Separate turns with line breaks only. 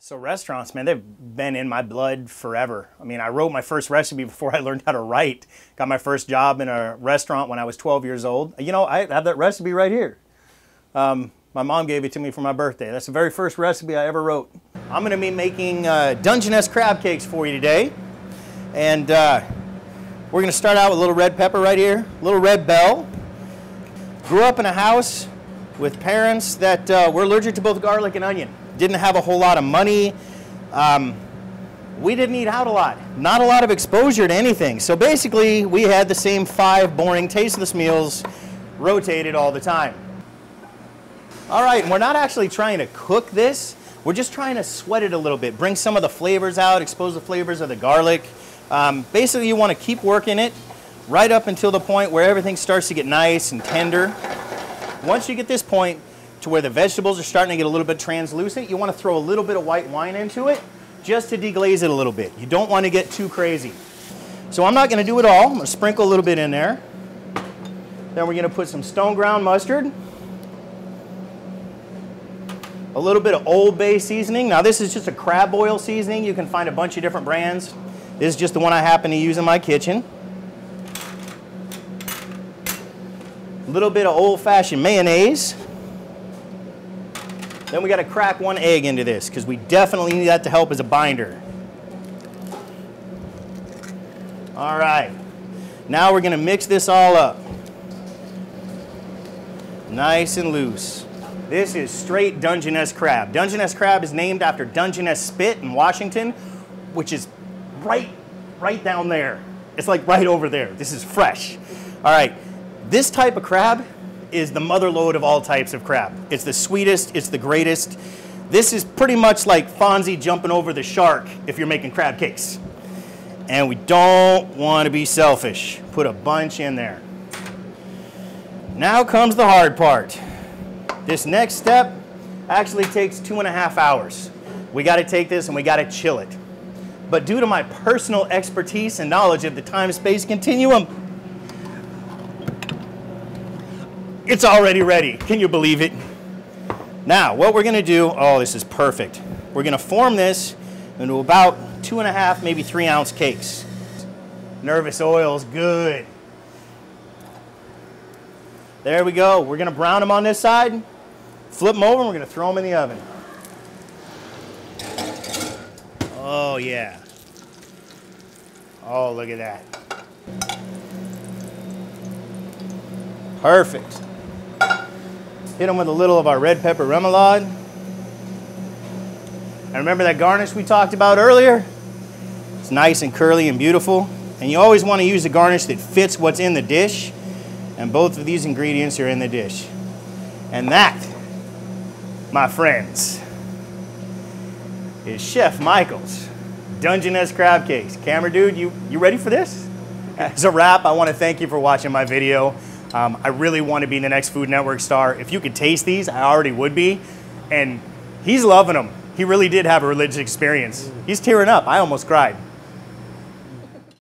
So restaurants, man, they've been in my blood forever. I mean, I wrote my first recipe before I learned how to write. Got my first job in a restaurant when I was 12 years old. You know, I have that recipe right here. My mom gave it to me for my birthday. That's the very first recipe I ever wrote. I'm gonna be making Dungeness crab cakes for you today. And we're gonna start out with a little red pepper right here, a little red bell. Grew up in a house with parents that were allergic to both garlic and onion. Didn't have a whole lot of money. We didn't eat out a lot. Not a lot of exposure to anything. So basically, we had the same 5 boring, tasteless meals rotated all the time. All right, and we're not actually trying to cook this. We're just trying to sweat it a little bit, bring some of the flavors out, expose the flavors of the garlic. Basically, you want to keep working it right up until the point where everything starts to get nice and tender. Once you get this point to where the vegetables are starting to get a little bit translucent, you want to throw a little bit of white wine into it just to deglaze it a little bit. You don't want to get too crazy. So I'm not going to do it all. I'm going to sprinkle a little bit in there. Then we're going to put some stone ground mustard. A little bit of Old Bay seasoning. Now this is just a crab oil seasoning. You can find a bunch of different brands. This is just the one I happen to use in my kitchen. A little bit of old-fashioned mayonnaise. Then we got to crack 1 egg into this because we definitely need that to help as a binder. All right. Now we're going to mix this all up. Nice and loose. This is straight Dungeness crab. Dungeness crab is named after Dungeness Spit in Washington, which is right down there. It's like right over there. This is fresh. All right. This type of crab is the mother lode of all types of crab. It's the sweetest, it's the greatest. This is pretty much like Fonzie jumping over the shark if you're making crab cakes. And we don't want to be selfish. Put a bunch in there. Now comes the hard part. This next step actually takes 2.5 hours. We got to take this and we got to chill it. But due to my personal expertise and knowledge of the time-space continuum, it's already ready. Can you believe it? Now, what we're going to do, oh, this is perfect. We're going to form this into about 2.5, maybe 3-ounce cakes. Nervous oil's good. There we go. We're going to brown them on this side, flip them over, and we're going to throw them in the oven. Oh, yeah. Oh, look at that. Perfect. Hit them with a little of our red pepper remoulade. And remember that garnish we talked about earlier? It's nice and curly and beautiful. And you always want to use a garnish that fits what's in the dish. And both of these ingredients are in the dish. And that, my friends, is Chef Michael's Dungeness crab cakes. Camera dude, you ready for this? As a wrap, I want to thank you for watching my video. I really want to be the next Food Network star. If you could taste these, I already would be. And he's loving them. He really did have a religious experience. He's tearing up. I almost cried.